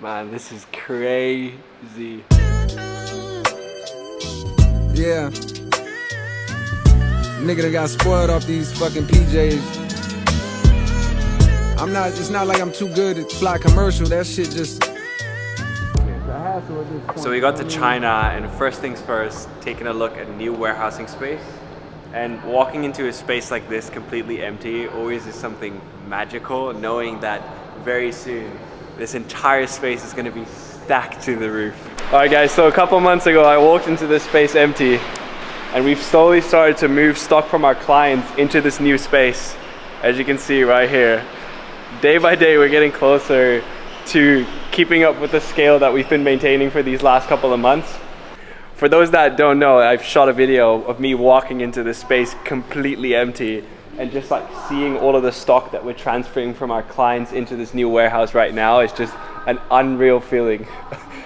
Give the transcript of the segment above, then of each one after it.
Man, this is crazy. Yeah. Nigga that got spoiled off these fucking PJs. It's not like I'm too good at fly commercial. That shit just... So we got to China, and first things first, taking a look at new warehousing space. And walking into a space like this completely empty always is something magical, knowing that very soon this entire space is going to be stacked to the roof. Alright guys, so a couple months ago I walked into this space empty, and we've slowly started to move stock from our clients into this new space. As you can see right here, day by day we're getting closer to keeping up with the scale that we've been maintaining for these last couple of months. For those that don't know, I've shot a video of me walking into this space completely empty and just like seeing all of the stock that we're transferring from our clients into this new warehouse right now. It's just an unreal feeling.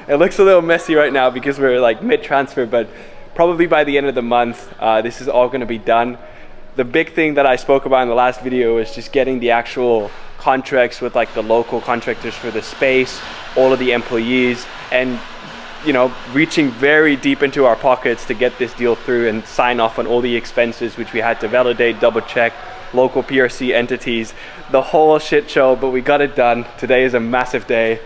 It looks a little messy right now because we're like mid-transfer, but probably by the end of the month, this is all gonna be done. The big thing that I spoke about in the last video is just getting the actual contracts with like the local contractors for the space, all of the employees, and you know, reaching very deep into our pockets to get this deal through and sign off on all the expenses, which we had to validate, double check, local PRC entities, the whole shit show, but we got it done. Today is a massive day.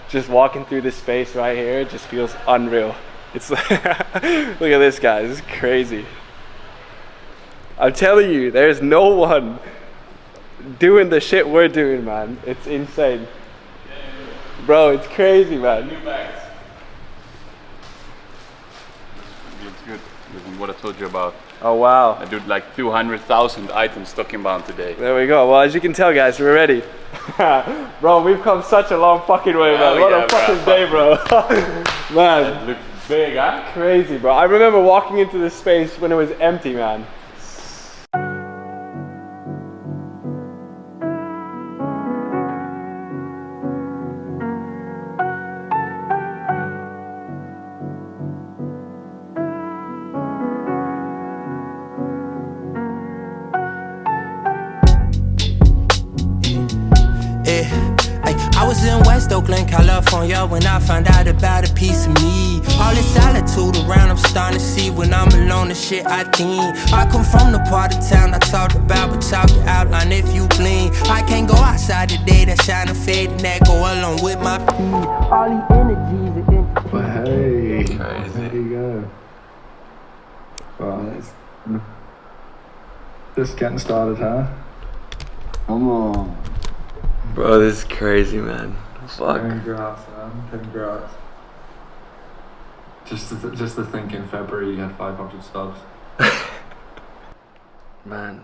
Just walking through this space right here, it just feels unreal. It's look at this, guys, this is crazy. I'm telling you, there's no one doing the shit we're doing, man. It's insane. Bro, it's crazy, man. New bags. Looks good. Looking what I told you about. Oh wow. I did like 200,000 items stock inbound today. There we go. Well, as you can tell, guys, we're ready. Bro, we've come such a long fucking way, man. What a fucking day, bro. Man. It looks big, huh? Crazy, bro. I remember walking into this space when it was empty, man. I was in West Oakland, California when I found out about a piece of me. All this solitude around, I'm starting to see when I'm alone, the shit I think. I come from the part of town I talked about, but talk your outline if you blink. I can't go outside today, that shine and fade, and that go along with my all the energies and But hey, Crazy. there you go. Right, just getting started, huh? Come on. Bro, this is crazy, man. Fuck. Congrats, man. Congrats. Just to think in February you had 500 subs. Man.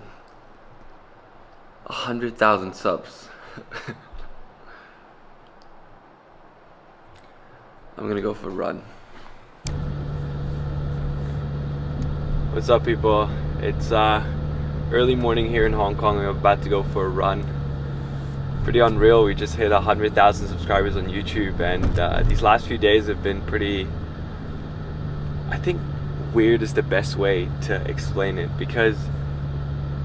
100,000 subs. I'm gonna go for a run. What's up, people? It's early morning here in Hong Kong. I'm about to go for a run. Pretty unreal. We just hit 100,000 subscribers on YouTube, and these last few days have been pretty, I think weird is the best way to explain it, because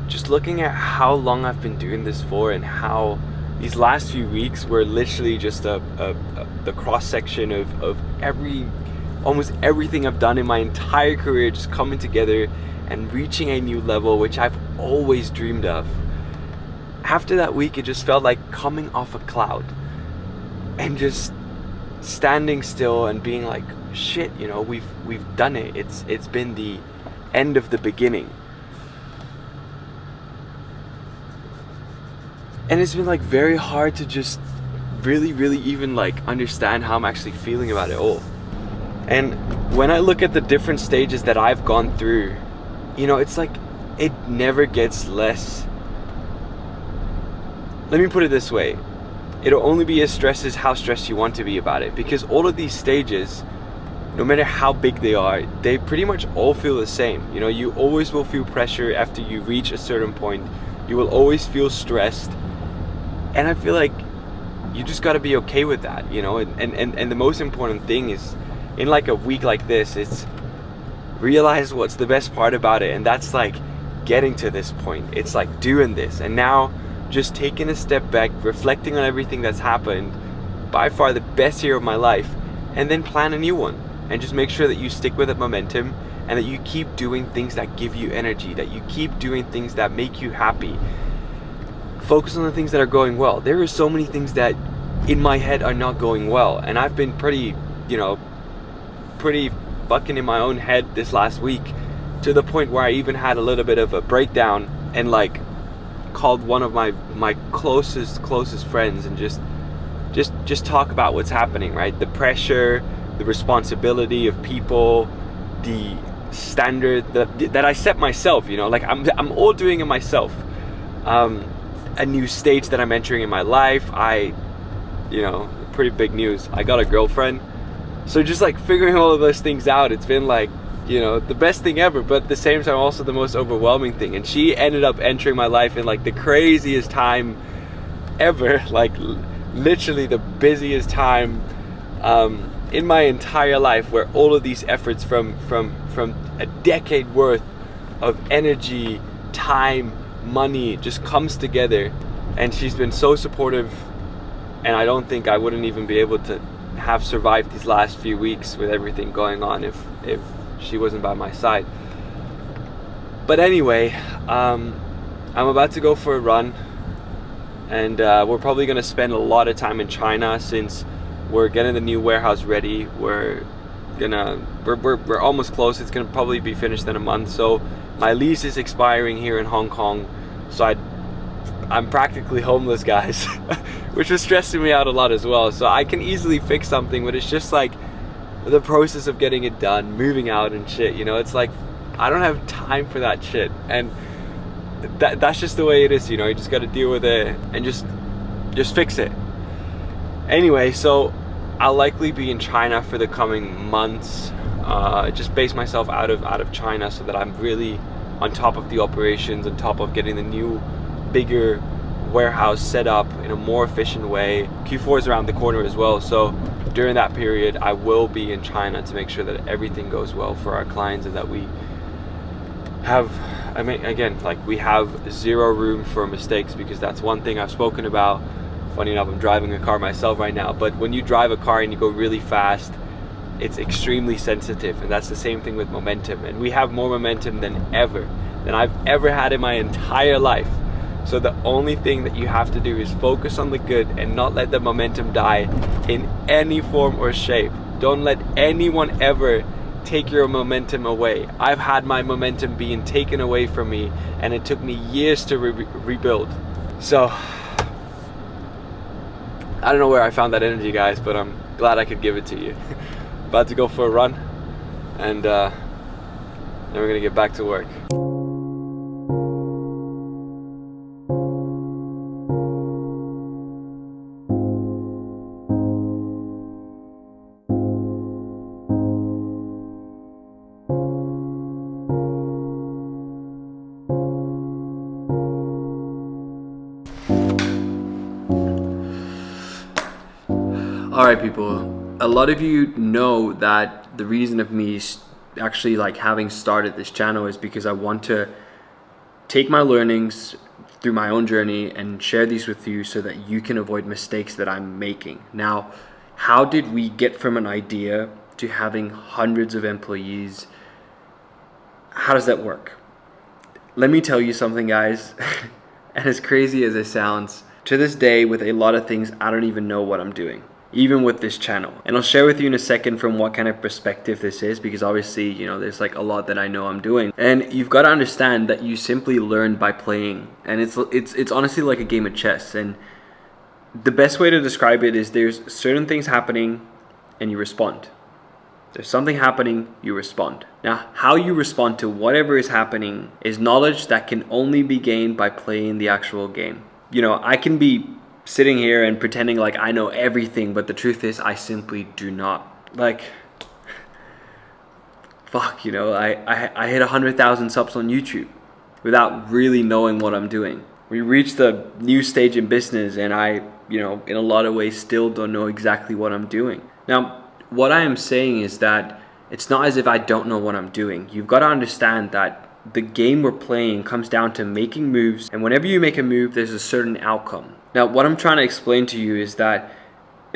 just looking at how long I've been doing this for and how these last few weeks were literally just the cross-section of almost everything I've done in my entire career just coming together and reaching a new level which I've always dreamed of. After that week, it just felt like coming off a cloud and just standing still and being like, shit, you know, we've done it. It's been the end of the beginning. And it's been like very hard to just really even like understand how I'm actually feeling about it all. And when I look at the different stages that I've gone through, you know, it's like it never gets less. Let me put it this way, it'll only be as stressed as how stressed you want to be about it, because all of these stages, no matter how big they are, they pretty much all feel the same. You know, you always will feel pressure after you reach a certain point. You will always feel stressed, and I feel like you just got to be okay with that, you know. And the most important thing is, in like a week like this, it's realize what's the best part about it, and that's like getting to this point. It's like doing this, and now just taking a step back, reflecting on everything that's happened, by far the best year of my life, and then plan a new one. And just make sure that you stick with that momentum and that you keep doing things that give you energy, that you keep doing things that make you happy. Focus on the things that are going well. There are so many things that in my head are not going well, and I've been pretty fucking in my own head this last week, to the point where I even had a little bit of a breakdown and like called one of my closest friends and just talk about what's happening, right? The pressure, the responsibility of people, the standard that I set myself, like I'm all doing it myself. A new stage that I'm entering in my life. Pretty big news. I got a girlfriend. So just like figuring all of those things out, it's been like, the best thing ever, but at the same time also the most overwhelming thing. And she ended up entering my life in like the craziest time ever, like literally the busiest time in my entire life, where all of these efforts from a decade worth of energy, time, money just comes together. And she's been so supportive, and I don't think I wouldn't even be able to have survived these last few weeks with everything going on if she wasn't by my side. But anyway, I'm about to go for a run, and we're probably gonna spend a lot of time in China since we're getting the new warehouse ready. We're almost close. It's gonna probably be finished in a month. So my lease is expiring here in Hong Kong, so I'm practically homeless, guys, which was stressing me out a lot as well. So I can easily fix something, but it's just like the process of getting it done, moving out and shit, it's like I don't have time for that shit, and that's just the way it is. You just got to deal with it and just fix it. Anyway, so I'll likely be in China for the coming months. Just base myself out of China so that I'm really on top of the operations, on top of getting the new bigger warehouse set up in a more efficient way. Q4 is around the corner as well, so during that period I will be in China to make sure that everything goes well for our clients, and that we have, we have zero room for mistakes, because that's one thing I've spoken about. Funny enough, I'm driving a car myself right now, but when you drive a car and you go really fast, it's extremely sensitive, and that's the same thing with momentum. And we have more momentum than I've ever had in my entire life. So the only thing that you have to do is focus on the good and not let the momentum die in any form or shape. Don't let anyone ever take your momentum away. I've had my momentum being taken away from me, and it took me years to rebuild. So I don't know where I found that energy, guys, but I'm glad I could give it to you. About to go for a run, and then we're gonna get back to work. Alright people, a lot of you know that the reason of me actually having started this channel is because I want to take my learnings through my own journey and share these with you so that you can avoid mistakes that I'm making. Now, how did we get from an idea to having hundreds of employees? How does that work? Let me tell you something, guys, and as crazy as it sounds, to this day with a lot of things I don't even know what I'm doing. Even with this channel, and I'll share with you in a second from what kind of perspective this is, because obviously there's a lot that I know I'm doing, and you've got to understand that you simply learn by playing, and it's honestly like a game of chess. And the best way to describe it is there's certain things happening and you respond. There's something happening, you respond. Now, how you respond to whatever is happening is knowledge that can only be gained by playing the actual game. I can be sitting here and pretending like I know everything, but the truth is I simply do not. I hit 100,000 subs on YouTube without really knowing what I'm doing. We reached the new stage in business, and I, in a lot of ways still don't know exactly what I'm doing. Now, what I am saying is that it's not as if I don't know what I'm doing. You've got to understand that the game we're playing comes down to making moves, and whenever you make a move, there's a certain outcome. Now, what I'm trying to explain to you is that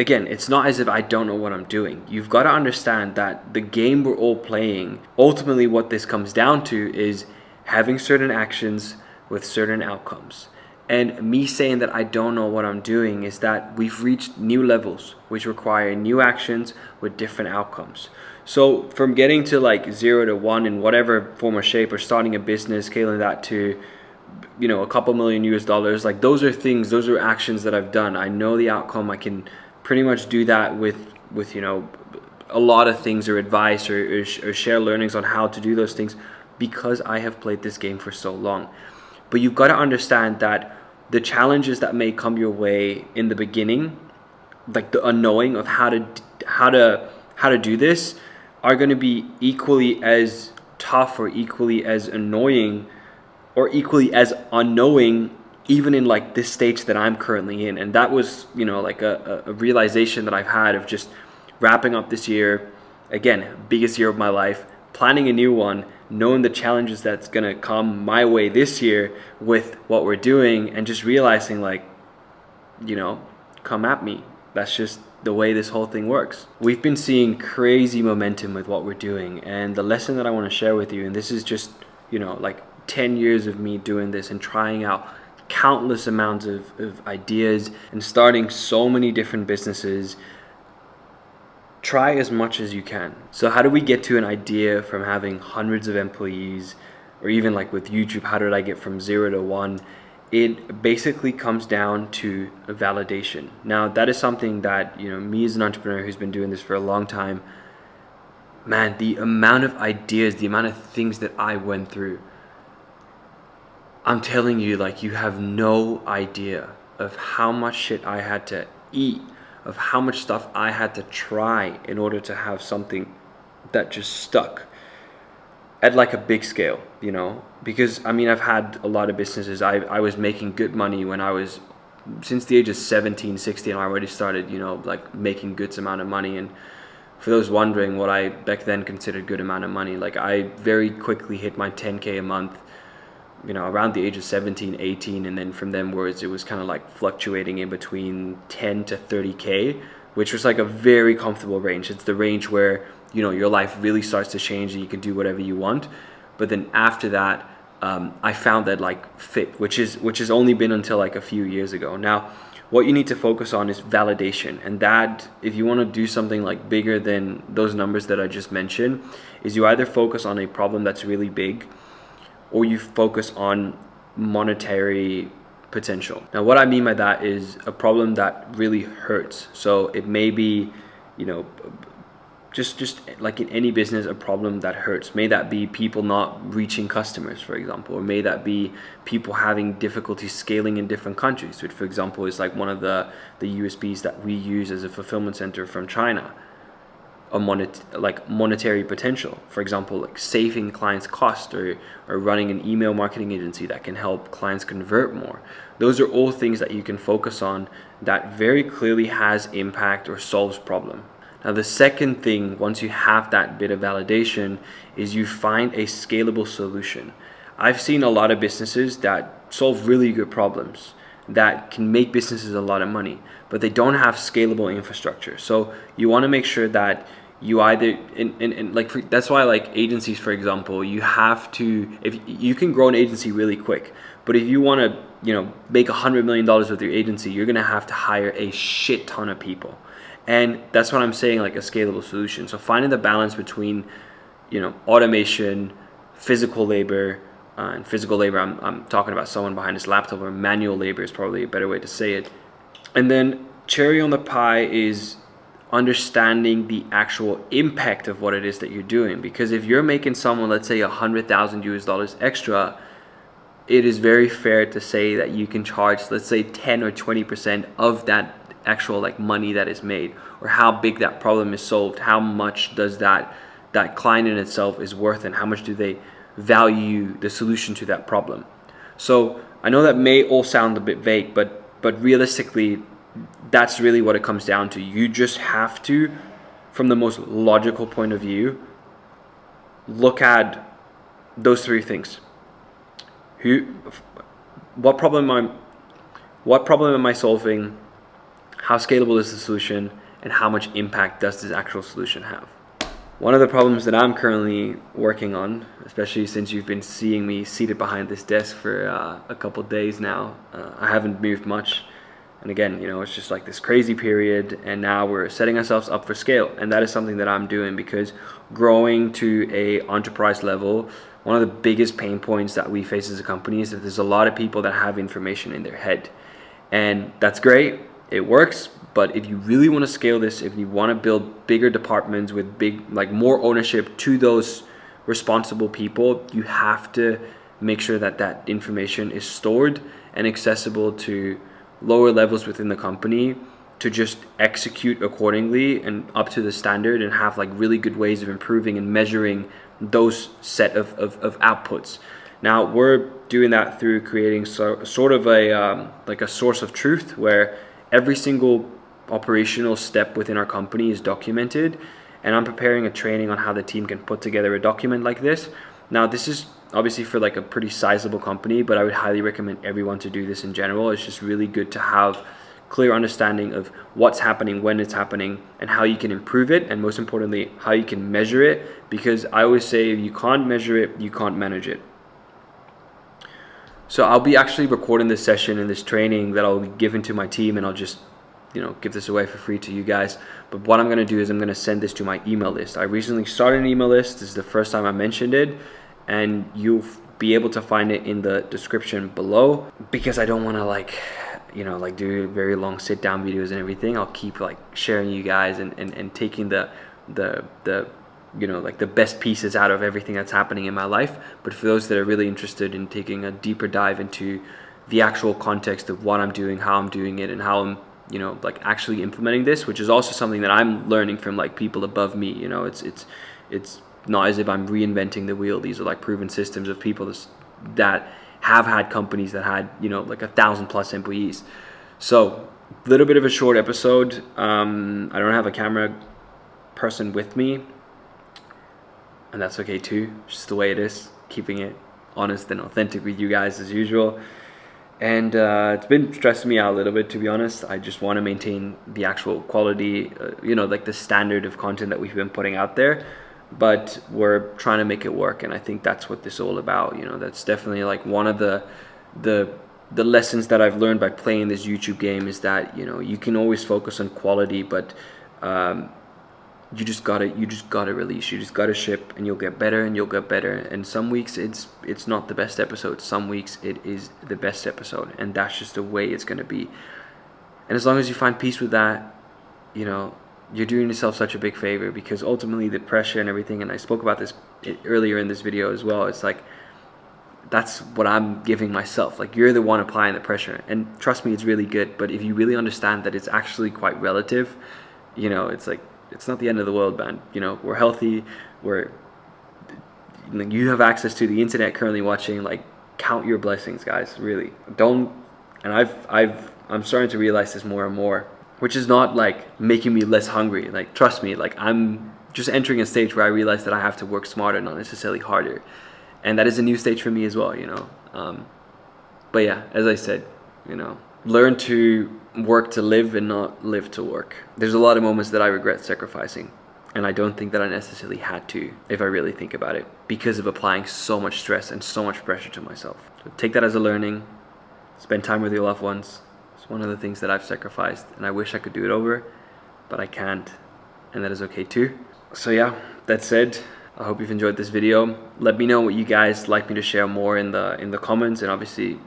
again, it's not as if I don't know what I'm doing. You've got to understand that the game we're all playing, ultimately what this comes down to is having certain actions with certain outcomes. And me saying that I don't know what I'm doing is that we've reached new levels which require new actions with different outcomes. So from getting to like 0 to 1 in whatever form or shape, or starting a business, scaling that to, you know, a couple million US dollars, like those are things, those are actions that I've done. I know the outcome. I can pretty much do that with you know, a lot of things, or advice, or share learnings on how to do those things, because I have played this game for so long. But you've got to understand that the challenges that may come your way in the beginning, like the unknowing of how to do this, are going to be equally as tough, or equally as annoying, or equally as unknowing, even in like this stage that I'm currently in. And that was, you know, like a realization that I've had of just wrapping up this year, again, biggest year of my life, planning a new one, knowing the challenges that's going to come my way this year with what we're doing, and just realizing, like, you know, come at me. That's just the way this whole thing works. We've been seeing crazy momentum with what we're doing, and the lesson that I want to share with you, and this is just, you know, like 10 years of me doing this and trying out countless amounts of ideas and starting so many different businesses. Try as much as you can. So how do we get to an idea from having hundreds of employees, or even like with YouTube, how did I get from 0 to 1? It basically comes down to a validation. Now, that is something that, you know, me as an entrepreneur who's been doing this for a long time, man, the amount of ideas, the amount of things that I went through, I'm telling you, like, you have no idea of how much shit I had to eat, of how much stuff I had to try in order to have something that just stuck at like a big scale, you know. Because I mean, I've had a lot of businesses. I was making good money when I was, since the age of 17, 16, I already started, you know, like making good amount of money. And for those wondering what I back then considered good amount of money, like I very quickly hit my 10K a month, you know, around the age of 17, 18, and then from then words, it was kind of like fluctuating in between 10 to 30K, which was like a very comfortable range. It's the range where, you know, your life really starts to change and you can do whatever you want. But then after that, I found that like fit, which has only been until like a few years ago. Now, what you need to focus on is validation, and that if you want to do something like bigger than those numbers that I just mentioned, is you either focus on a problem that's really big, or you focus on monetary potential. Now, what I mean by that is a problem that really hurts. So it may be, you know, just like in any business, a problem that hurts. May that be people not reaching customers, for example, or may that be people having difficulty scaling in different countries, which, for example, is like one of the USBs that we use as a fulfillment center from China. Monetary potential, for example, like saving clients cost, or running an email marketing agency that can help clients convert more. Those are all things that you can focus on that very clearly has impact or solves problem. Now, the second thing, once you have that bit of validation, is you find a scalable solution. I've seen a lot of businesses that solve really good problems, that can make businesses a lot of money, but they don't have scalable infrastructure. So you want to make sure that you either, that's why like agencies, for example, you have to, if you can grow an agency really quick, but if you want to, you know, make $100 million with your agency, you're going to have to hire a shit ton of people. And that's what I'm saying, like a scalable solution. So finding the balance between, you know, automation, physical labor, and physical labor, I'm talking about someone behind his laptop, or manual labor is probably a better way to say it. And then cherry on the pie is understanding the actual impact of what it is that you're doing. Because if you're making someone, let's say $100,000 extra, it is very fair to say that you can charge, let's say 10 or 20% of that actual like money that is made, or how big that problem is solved. How much does that client in itself is worth, and how much do they value the solution to that problem? So I know that may all sound a bit vague, but realistically, that's really what it comes down to. You just have to, from the most logical point of view, look at those three things. What problem am I solving? how scalable is the solution, and how much impact does this actual solution have. One of the problems that I'm currently working on, especially since you've been seeing me seated behind this desk for a couple days now, I haven't moved much. And again, it's just like this crazy period, and now we're setting ourselves up for scale. And that is something that I'm doing, because growing to a enterprise level, one of the biggest pain points that we face as a company is that there's a lot of people that have information in their head. And that's great, it works, but if you really want to scale this, if you want to build bigger departments with more ownership to those responsible people, you have to make sure that that information is stored and accessible to lower levels within the company to just execute accordingly and up to the standard, and have really good ways of improving and measuring those set of outputs. Now we're doing that through creating sort of a source of truth, where every single operational step within our company is documented, and I'm preparing a training on how the team can put together a document like this. Now this is obviously for a pretty sizable company, but I would highly recommend everyone to do this in general. It's just really good to have clear understanding of what's happening, when it's happening, and how you can improve it, and most importantly, how you can measure it, because I always say if you can't measure it, you can't manage it. So I'll be actually recording this session and this training that I'll be giving to my team, and I'll just give this away for free to you guys. But what I'm going to do is I'm going to send this to my email list. I recently started an email list. This is the first time I mentioned it, and you'll be able to find it in the description below, because I don't want to do very long sit down videos and everything. I'll keep sharing you guys and taking the best pieces out of everything that's happening in my life. But for those that are really interested in taking a deeper dive into the actual context of what I'm doing, how I'm doing it, and how I'm actually implementing this, which is also something that I'm learning from people above me. It's not as if I'm reinventing the wheel. These are proven systems of people that have had companies that had 1,000+ employees. So a little bit of a short episode. I don't have a camera person with me, and that's okay too. It's just the way it is, keeping it honest and authentic with you guys as usual. And it's been stressing me out a little bit, to be honest. I just want to maintain the actual quality, the standard of content that we've been putting out there. But we're trying to make it work, and I think that's what this is all about. That's definitely one of the lessons that I've learned by playing this YouTube game, is that you can always focus on quality, but you just gotta release, you just gotta ship, and you'll get better and you'll get better. And some weeks it's not the best episode, some weeks it is the best episode, and that's just the way it's gonna be. And as long as you find peace with that, you're doing yourself such a big favor, because ultimately the pressure and everything, and I spoke about this earlier in this video as well, it's that's what I'm giving myself. You're the one applying the pressure, and trust me, it's really good. But if you really understand that it's actually quite relative, it's not the end of the world, man. We're healthy, you have access to the internet currently watching. Count your blessings, guys, really. And I'm starting to realize this more and more, which is not making me less hungry. Trust me, I'm just entering a stage where I realize that I have to work smarter, not necessarily harder. And that is a new stage for me as well, But yeah, as I said, learn to work to live and not live to work. There's a lot of moments that I regret sacrificing, and I don't think that I necessarily had to, if I really think about it, because of applying so much stress and so much pressure to myself. So take that as a learning. Spend time with your loved ones. It's one of the things that I've sacrificed, and I wish I could do it over, but I can't, and that is okay too. So yeah, that said, I hope you've enjoyed this video. Let me know what you guys like me to share more in the comments, and obviously,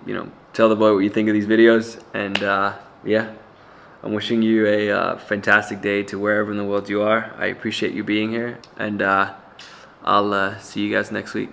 tell the boy what you think of these videos. And yeah, I'm wishing you a fantastic day to wherever in the world you are. I appreciate you being here, and I'll see you guys next week.